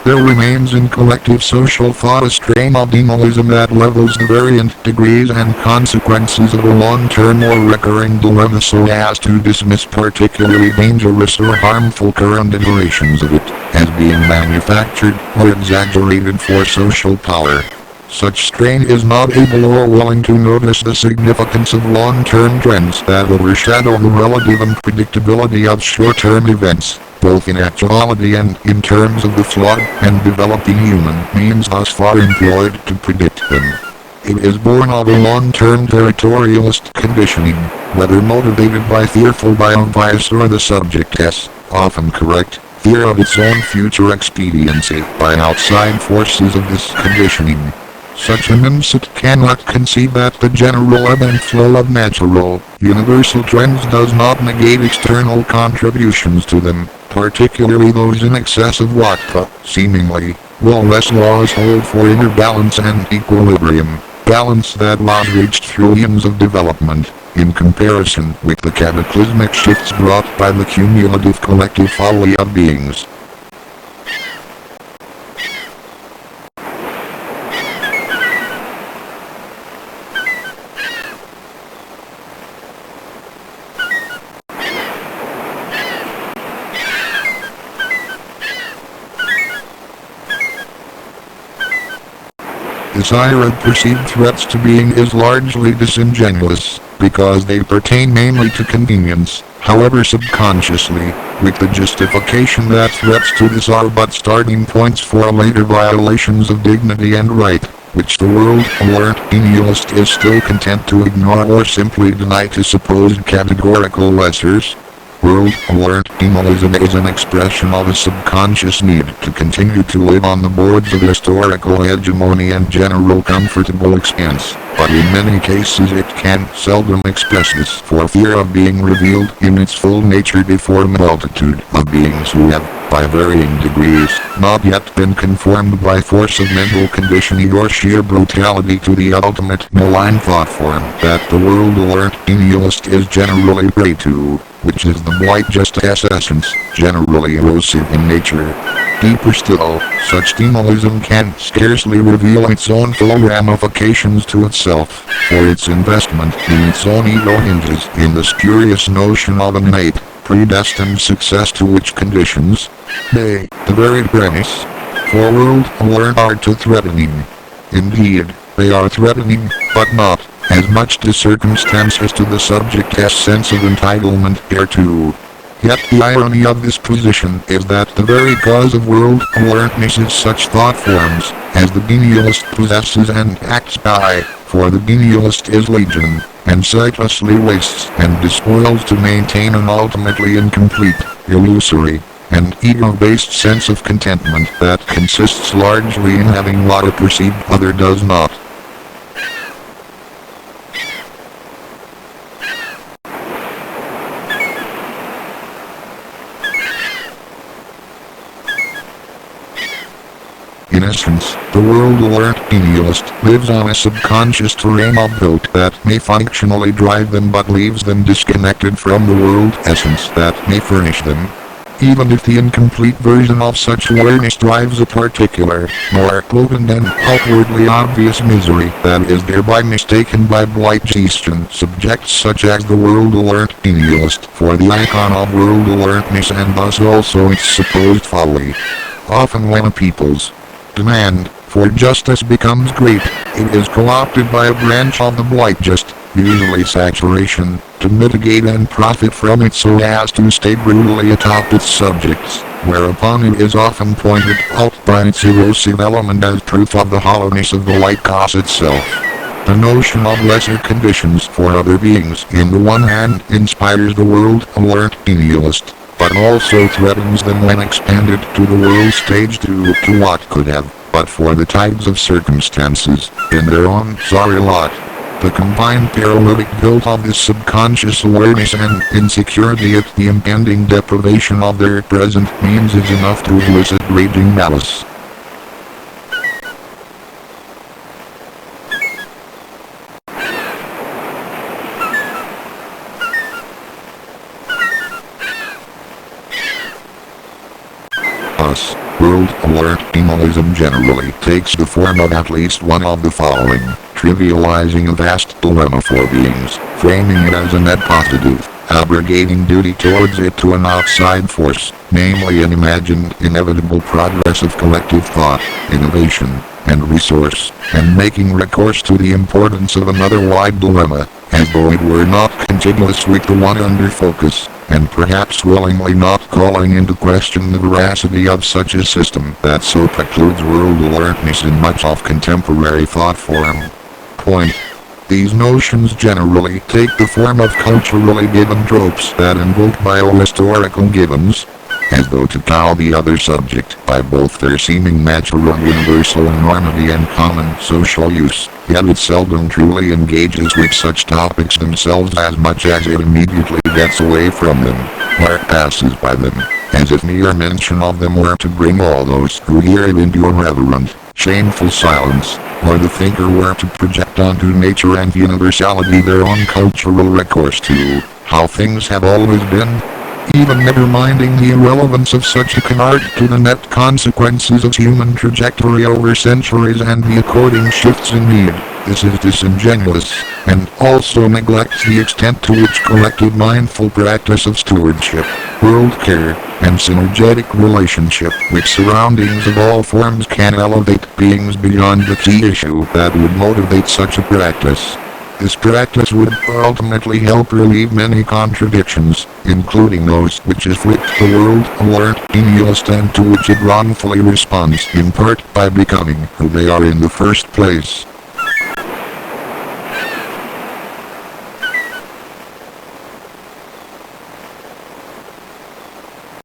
There remains in collective social thought a strain of demalism that levels the variant degrees and consequences of a long-term or recurring dilemma so as to dismiss particularly dangerous or harmful current iterations of it as being manufactured or exaggerated for social power. Such strain is not able or willing to notice the significance of long-term trends that overshadow the relative unpredictability of short-term events, both in actuality and in terms of the flawed and developing human means thus far employed to predict them. It is born of a long-term territorialist conditioning, whether motivated by fearful bias or the subject's, often correct, fear of its own future expediency by outside forces of this conditioning. Such a mindset cannot conceive that the general ebb and flow of natural, universal trends does not negate external contributions to them, particularly those in excess of what the, seemingly, lawless laws hold for inner balance and equilibrium, balance that laws reached through eons of development, in comparison with the cataclysmic shifts brought by the cumulative collective folly of beings. This ire of perceived threats to being is largely disingenuous, because they pertain mainly to convenience, however subconsciously, with the justification that threats to this are but starting points for later violations of dignity and right, which the world-alert nihilist is still content to ignore or simply deny to supposed categorical lessers. World-alert nihilism is an expression of a subconscious need to continue to live on the boards of historical hegemony and general comfortable expanse, but in many cases it can seldom express this for fear of being revealed in its full nature before a multitude of beings who have, by varying degrees, not yet been conformed by force of mental conditioning or sheer brutality to the ultimate malign thought form that the world-alert nihilist is generally prey to, which is the blight just as essence, generally erosive in nature. Deeper still, such nihilism can scarcely reveal its own full ramifications to itself, for its investment in its own ego hinges in the spurious notion of an innate, predestined success to which conditions, nay, the very premise, for world-alert are too threatening. Indeed, they are threatening, but not as much to circumstance as to the subject's sense of entitlement thereto. Yet the irony of this position is that the very cause of world-alertness is such thought forms as the nihilist possesses and acts by, for the nihilist is legion, and sightlessly wastes and despoils to maintain an ultimately incomplete, illusory, and ego-based sense of contentment that consists largely in having what a perceived other does not. In essence, the world-alert nihilist lives on a subconscious terrain of thought that may functionally drive them but leaves them disconnected from the world essence that may furnish them. Even if the incomplete version of such awareness drives a particular, more potent and outwardly obvious misery that is thereby mistaken by blight gestion subjects such as the world-alert nihilist for the icon of world-alertness and thus also its supposed folly. Often when a people's demand for justice becomes great, it is co-opted by a branch of the blight just, usually saturation, to mitigate and profit from it so as to stay brutally atop its subjects, whereupon it is often pointed out by its erosive element as proof of the hollowness of the light cause itself. The notion of lesser conditions for other beings in the one hand inspires the world-alert nihilist, but also threatens them when expanded to the world stage to what could have, but for the tides of circumstances, in their own sorry lot. The combined paralytic guilt of this subconscious awareness and insecurity at the impending deprivation of their present means is enough to elicit raging malice. Us. World alertism generally takes the form of at least one of the following: trivializing a vast dilemma for beings, framing it as a net positive, abrogating duty towards it to an outside force, namely an imagined inevitable progress of collective thought, innovation, and resource, and making recourse to the importance of another wide dilemma, as though it were not contiguous with the one under focus, and perhaps willingly not calling into question the veracity of such a system that so precludes world alertness in much of contemporary thought form. Point. These notions generally take the form of culturally given tropes that invoke biohistorical givens, as though to cow the other subject by both their seeming natural universal enormity and common social use, yet it seldom truly engages with such topics themselves as much as it immediately gets away from them, or passes by them, as if mere mention of them were to bring all those who hear it into irreverent, shameful silence, or the thinker were to project onto nature and universality their own cultural recourse to how things have always been, even never minding the irrelevance of such a canard to the net consequences of human trajectory over centuries and the according shifts in need. This is disingenuous, and also neglects the extent to which collective mindful practice of stewardship, world care, and synergetic relationship with surroundings of all forms can elevate beings beyond the key issue that would motivate such a practice. This practice would ultimately help relieve many contradictions, including those which afflict the world alert nihilist and to which it wrongfully responds in part by becoming who they are in the first place.